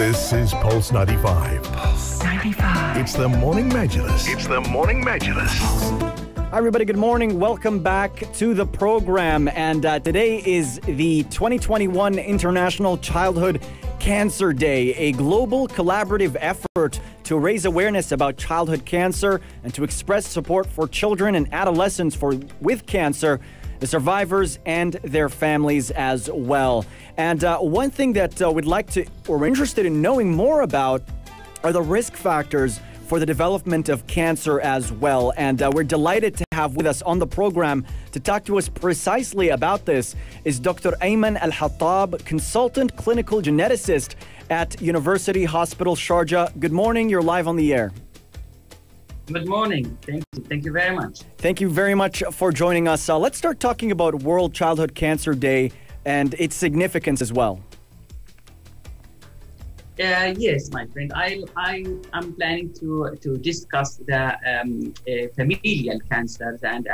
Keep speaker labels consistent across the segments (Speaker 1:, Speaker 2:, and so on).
Speaker 1: This is Pulse 95.
Speaker 2: Pulse 95.
Speaker 1: It's the Morning Majlis. It's the Morning Majlis.
Speaker 3: Hi everybody, good morning. Welcome back to the program. And today is the 2021 International Childhood Cancer Day, a global collaborative effort to raise awareness about childhood cancer and to express support for children and adolescents with cancer, the survivors and their families as well. And one thing that we're interested in knowing more about are the risk factors for the development of cancer as well. And we're delighted to have with us on the program to talk to us precisely about this is Dr. Ayman El-Hattab, consultant clinical geneticist at University Hospital Sharjah. Good morning. You're live on the air.
Speaker 4: Good morning. Thank you. Thank you very much.
Speaker 3: Thank you very much for joining us. Let's start talking about World Childhood Cancer Day and its significance as well.
Speaker 4: Yes, my friend. I'm planning to discuss the familial cancers and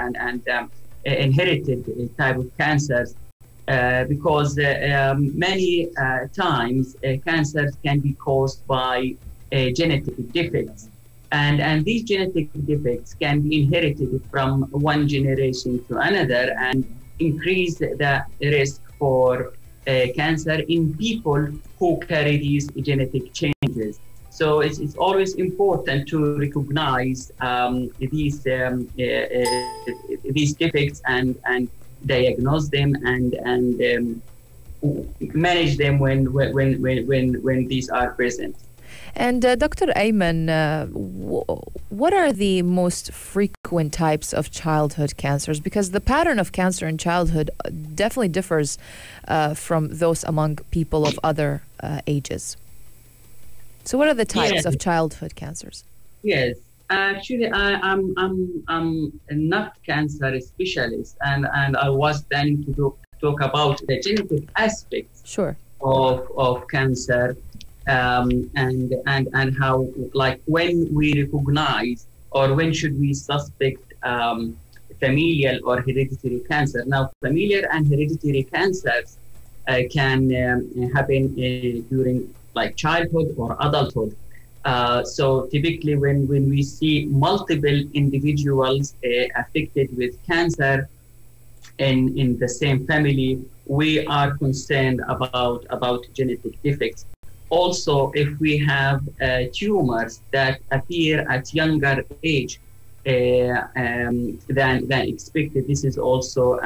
Speaker 4: inherited type of cancers because many times cancers can be caused by genetic defects. And these genetic defects can be inherited from one generation to another and increase the risk for cancer in people who carry these genetic changes. So it's always important to recognize these defects and diagnose them and manage them when these are present.
Speaker 2: And Dr. Ayman, what are the most frequent types of childhood cancers? Because the pattern of cancer in childhood definitely differs from those among people of other ages. So what are the types of childhood cancers?
Speaker 4: Yes, actually, I'm not cancer specialist, and I was planning to talk about the genetic aspects of cancer. And how, like, when we recognize or when should we suspect familial or hereditary cancer. Now, familial and hereditary cancers can happen during like childhood or adulthood. So typically when we see multiple individuals affected with cancer in the same family, we are concerned about genetic defects. Also, if we have tumors that appear at younger age than expected, this is also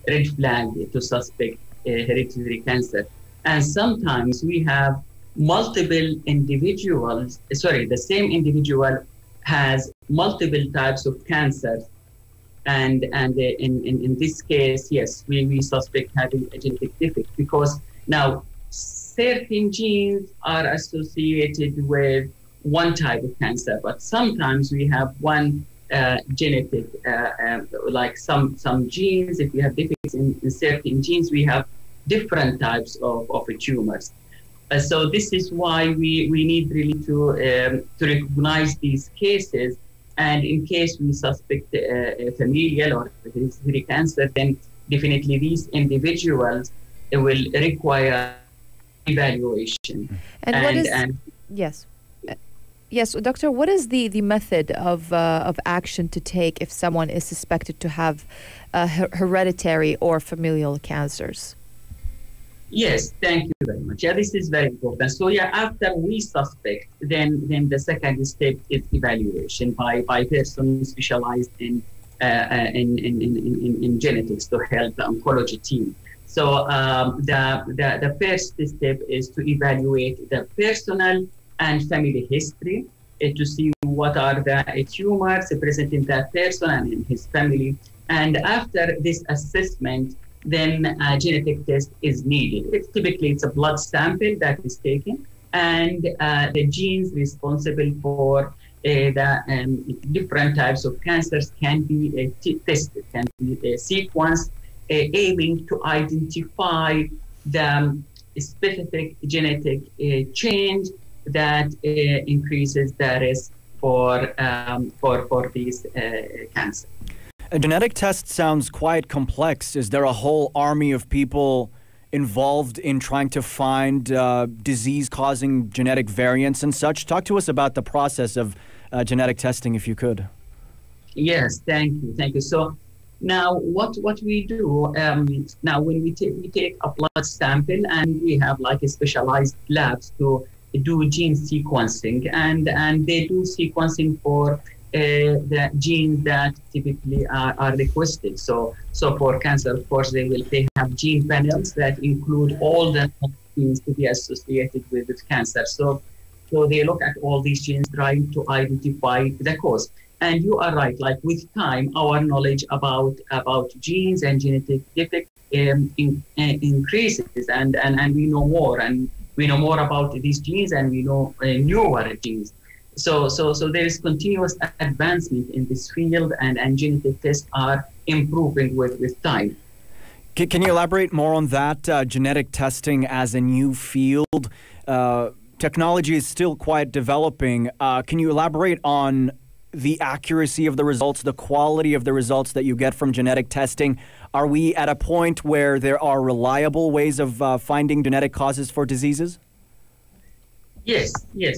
Speaker 4: red flag to suspect hereditary cancer. And sometimes we have multiple individuals, the same individual has multiple types of cancer. And in this case, yes, we suspect having a genetic defect because now certain genes are associated with one type of cancer, but sometimes we have one genetic, like some genes, if we have defects in certain genes, we have different types of tumors. So this is why we need really to recognize these cases. And in case we suspect a familial or hereditary cancer, then definitely these individuals will require evaluation.
Speaker 2: Yes, Doctor, what is the method of action to take if someone is suspected to have hereditary or familial cancers?
Speaker 4: Yes, thank you very much. Yeah, this is very important. So yeah, after we suspect, then the second step is evaluation by person specialized in genetics to help the oncology team. So the first step is to evaluate the personal and family history to see what are the tumors present in that person and in his family. And after this assessment, then a genetic test is needed. Typically, it's a blood sample that is taken, and the genes responsible for the different types of cancers can be tested, can be sequenced, aiming to identify the specific genetic change that increases the risk for these cancers.
Speaker 3: A genetic test sounds quite complex. Is there a whole army of people involved in trying to find disease-causing genetic variants and such. Talk to us about the process of genetic testing, if you could.
Speaker 4: Yes, thank you. So now what we do, now when we take a blood sample, and we have like a specialized labs to do gene sequencing, and they do sequencing for the genes that typically are requested. So for cancer, of course, they have gene panels that include all the genes to be associated with cancer. So they look at all these genes, trying to identify the cause. And you are right, like with time, our knowledge about genes and genetic defects increases, and we know more, and we know more about these genes, and we know newer genes. So there is continuous advancement in this field, and genetic tests are improving with time.
Speaker 3: Can you elaborate more on that, genetic testing as a new field? Technology is still quite developing. Can you elaborate on the accuracy of the results, the quality of the results that you get from genetic testing? Are we at a point where there are reliable ways of finding genetic causes for diseases?
Speaker 4: Yes,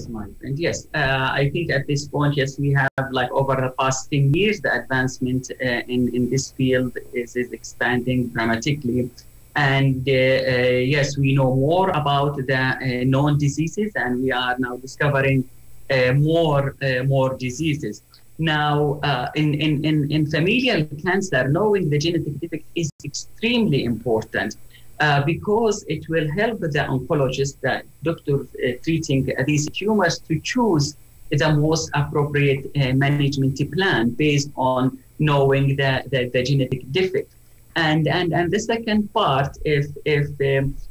Speaker 4: my friend. Yes, I think at this point, yes, we have like over the past 10 years, the advancement in this field is expanding dramatically. And yes, we know more about the known diseases, and we are now discovering more diseases. Now, in familial cancer, knowing the genetic defect is extremely important. Because it will help the oncologist, the doctor treating these tumors, to choose the most appropriate management plan based on knowing the genetic defect. And the second part, if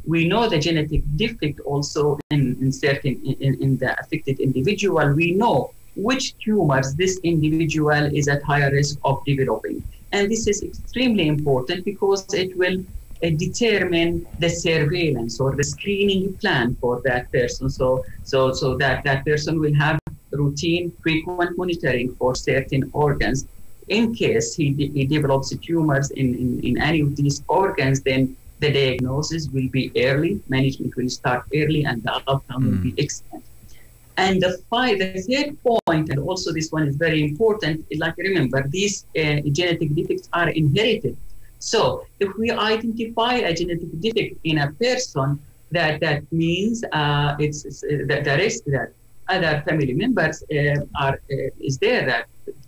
Speaker 4: we know the genetic defect also in the affected individual, we know which tumors this individual is at higher risk of developing. And this is extremely important because it will determine the surveillance or the screening plan for that person. So that person will have routine, frequent monitoring for certain organs. In case he develops tumors in any of these organs, then the diagnosis will be early, management will start early, and the outcome will be excellent. And the third point, and also this one is very important, is like, remember, these genetic defects are inherited. So if we identify a genetic defect in a person, that means it's the risk that other family members is there, that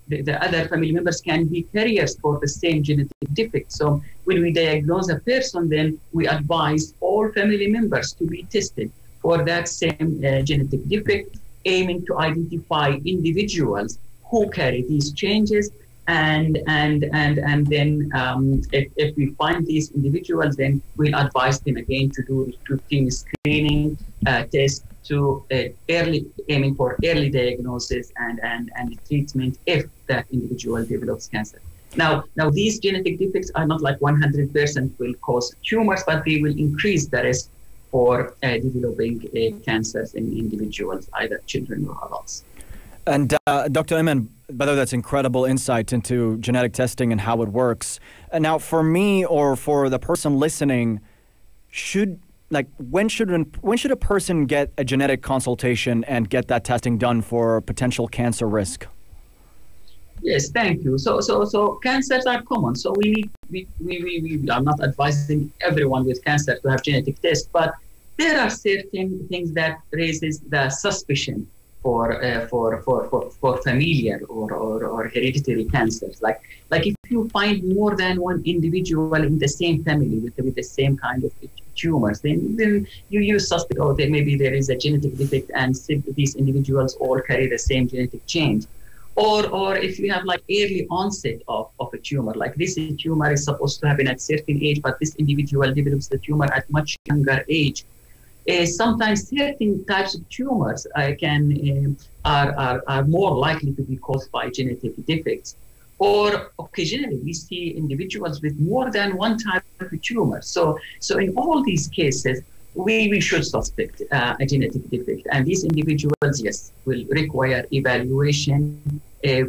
Speaker 4: the other family members can be carriers for the same genetic defect. So when we diagnose a person, then we advise all family members to be tested for that same genetic defect, aiming to identify individuals who carry these changes. And then if we find these individuals, then we'll advise them again to do routine screening tests to aiming for early diagnosis and treatment if that individual develops cancer. Now these genetic defects are not like 100% will cause tumors, but they will increase the risk for developing cancers in individuals, either children or adults.
Speaker 3: And Dr. Ayman, by the way, that's incredible insight into genetic testing and how it works. And now, for me or for the person listening, when should a person get a genetic consultation and get that testing done for potential cancer risk?
Speaker 4: Yes, thank you. So cancers are common. So we are not advising everyone with cancer to have genetic tests, but there are certain things that raises the suspicion for familial or hereditary cancers. Like if you find more than one individual in the same family with the same kind of tumors, then you suspect, oh, maybe there is a genetic defect and these individuals all carry the same genetic change. Or if you have like early onset of a tumor, like this tumor is supposed to happen at a certain age, but this individual develops the tumor at much younger age. Sometimes certain types of tumors are more likely to be caused by genetic defects. Or occasionally we see individuals with more than one type of tumor. So in all these cases, we should suspect a genetic defect. And these individuals, yes, will require evaluation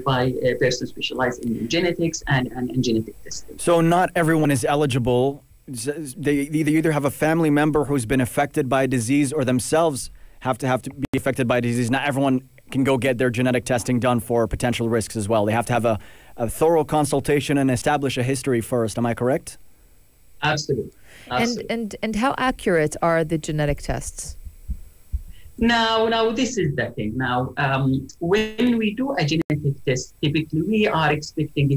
Speaker 4: by a person specialized in genetics and genetic testing.
Speaker 3: So not everyone is eligible they either have a family member who's been affected by a disease or themselves have to be affected by a disease. Not everyone can go get their genetic testing done for potential risks as well. They have to have a thorough consultation and establish a history first. Am I correct?
Speaker 4: Absolutely.
Speaker 2: And how accurate are the genetic tests?
Speaker 4: Now, this is the thing. Now, when we do a genetic test, typically we are expecting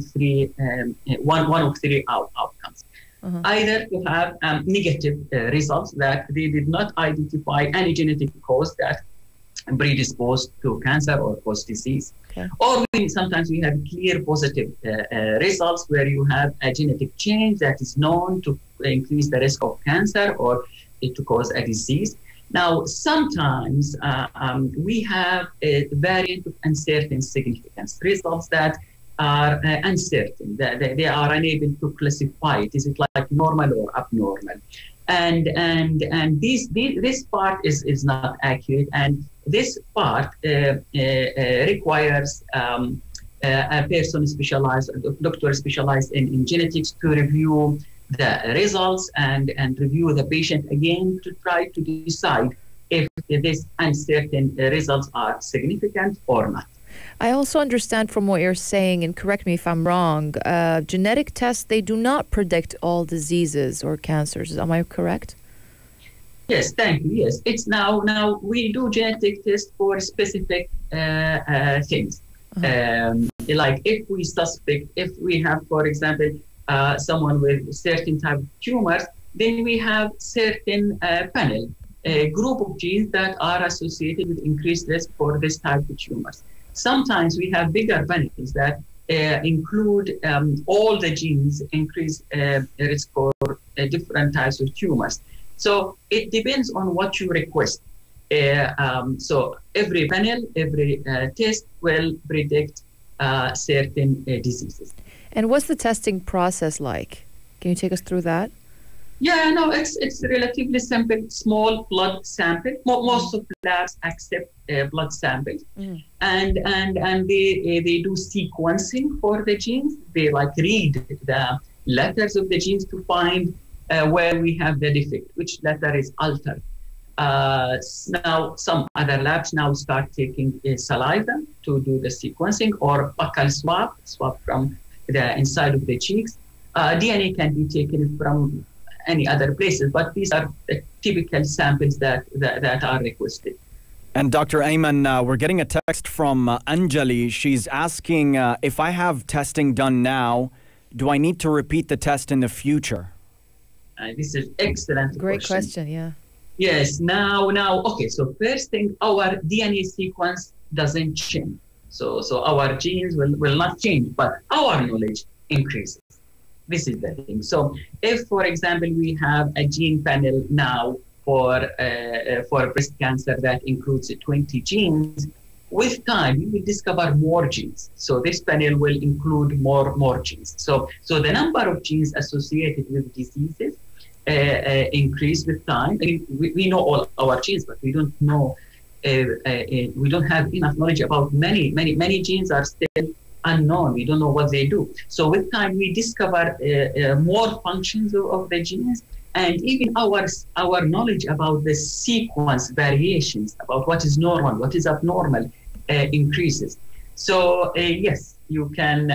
Speaker 4: one of three outcomes. Either to have negative results that they did not identify any genetic cause that predisposed to cancer or cause disease. Okay. Or sometimes we have clear positive results where you have a genetic change that is known to increase the risk of cancer or to cause a disease. Now, sometimes we have a variant of uncertain significance, results that are uncertain, that they are unable to classify it. Is it like normal or abnormal? And this part is not accurate, and this part requires a person specialized, a doctor specialized in genetics to review the results and review the patient again to try to decide if these uncertain results are significant or not.
Speaker 2: I also understand from what you're saying, and correct me if I'm wrong, genetic tests, they do not predict all diseases or cancers. Am I correct?
Speaker 4: Yes, thank you. Yes, it's now we do genetic tests for specific things. Like if we suspect, if we have, for example, someone with certain type of tumors, then we have certain panel, a group of genes that are associated with increased risk for this type of tumors. Sometimes we have bigger panels that include all the genes, increase risk for different types of tumors. So it depends on what you request. So every panel, every test will predict certain diseases.
Speaker 2: And what's the testing process like? Can you take us through that?
Speaker 4: Yeah, no, it's relatively simple, small blood sample. Most of labs accept blood samples, and they do sequencing for the genes. They read the letters of the genes to find where we have the defect, which letter is altered. Now, some other labs now start taking saliva to do the sequencing, or buccal swab from the inside of the cheeks. DNA can be taken from any other places, but these are the typical samples that are requested.
Speaker 3: And Dr. Ayman, we're getting a text from Anjali. She's asking if I have testing done now, do I need to repeat the test in the future?
Speaker 4: This is excellent.
Speaker 2: Great question, yeah.
Speaker 4: Yes, now, okay, so first thing, our DNA sequence doesn't change. So our genes will not change, but our knowledge increases. This is the thing. So if, for example, we have a gene panel now for breast cancer that includes 20 genes, with time, we will discover more genes. So this panel will include more genes. So the number of genes associated with diseases increase with time. I mean, we know all our genes, but we don't know, we don't have enough knowledge about many genes are still unknown. We don't know what they do. So with time, we discover more functions of the genes, and even our knowledge about the sequence variations, about what is normal, what is abnormal, increases. So yes, you can,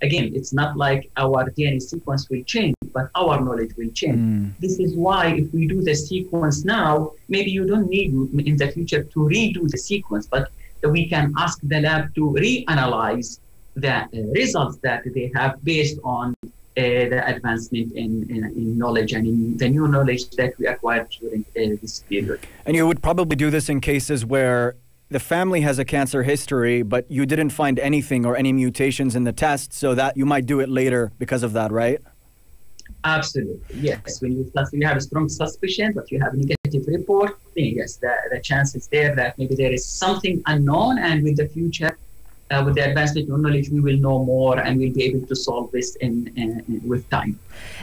Speaker 4: again, it's not like our DNA sequence will change, but our knowledge will change. This is why if we do the sequence now, maybe you don't need in the future to redo the sequence, but we can ask the lab to reanalyze the results that they have based on the advancement in knowledge and in the new knowledge that we acquired during this period.
Speaker 3: And you would probably do this in cases where the family has a cancer history, but you didn't find anything or any mutations in the test, so that you might do it later because of that, right?
Speaker 4: Absolutely, yes. When you have a strong suspicion, but you have a negative report, then yes, the chance is there that maybe there is something unknown, and with the future, with the advancement of knowledge, we will know more and we'll be able to solve this with time.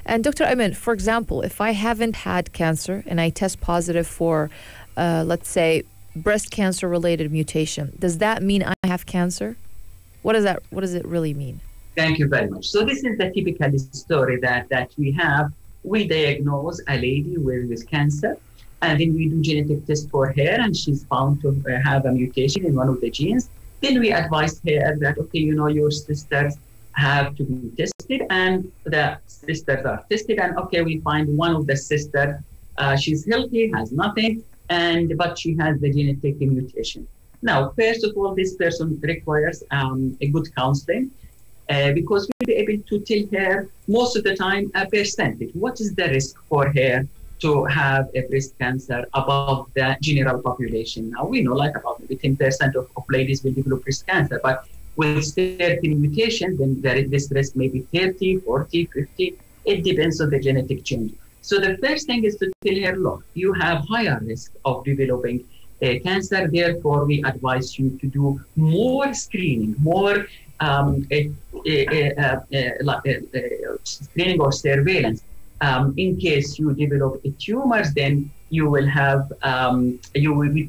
Speaker 2: And Dr. Ayman, for example, if I haven't had cancer and I test positive for, let's say, breast cancer related mutation, does that mean I have cancer? What does it really mean?
Speaker 4: Thank you very much. So this is the typical story that we have we diagnose a lady with cancer, and then we do genetic test for her, and she's found to have a mutation in one of the genes. Then we advise her that, okay, your sisters have to be tested, and the sisters are tested, and okay, we find one of the sisters, she's healthy, has nothing, but she has the genetic mutation. Now, first of all, this person requires a good counseling, because we'll be able to tell her most of the time a percentage. What is the risk for her to have a breast cancer above the general population? Now, we know like about maybe 10% of ladies will develop breast cancer, but with certain mutations, then this risk may be 30, 40, 50. It depends on the genetic change. So the first thing is to tell her, look, you have higher risk of developing cancer. Therefore, we advise you to do more screening, more screening or surveillance. In case you develop tumors, then you will have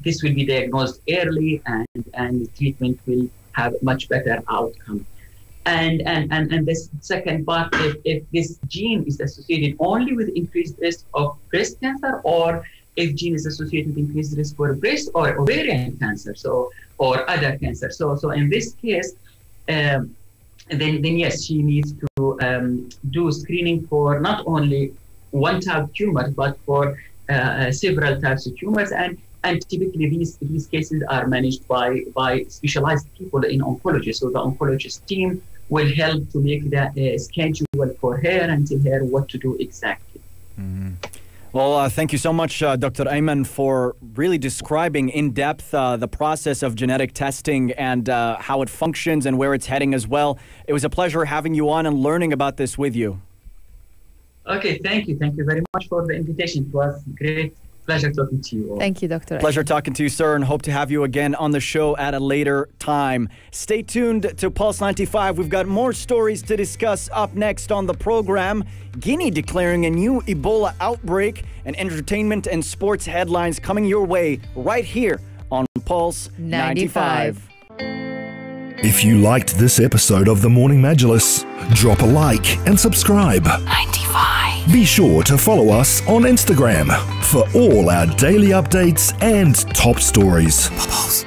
Speaker 4: this will be diagnosed early, and treatment will have much better outcome. And the second part, if this gene is associated only with increased risk of breast cancer, or if gene is associated with increased risk for breast or ovarian cancer, or other cancer. So in this case, then yes, she needs to do screening for not only one type of tumor, but for several types of tumors. And typically these cases are managed by specialized people in oncology. So the oncologist team will help to make the schedule for her and tell her what to do exactly.
Speaker 3: Mm-hmm. Well, thank you so much, Dr. Ayman, for really describing in depth the process of genetic testing and how it functions and where it's heading as well. It was a pleasure having you on and learning about this with you.
Speaker 4: Okay, thank you. Thank you very much for the invitation. It was great. Pleasure talking to you all.
Speaker 2: Thank you, Dr.
Speaker 3: Pleasure talking to you, sir, and hope to have you again on the show at a later time. Stay tuned to Pulse 95. We've got more stories to discuss up next on the program. Guinea declaring a new Ebola outbreak, and entertainment and sports headlines coming your way right here on Pulse 95.
Speaker 1: If you liked this episode of the Morning Majlis, drop a like and subscribe.
Speaker 5: 95.
Speaker 1: Be sure to follow us on Instagram for all our daily updates and top stories.
Speaker 5: Pulse.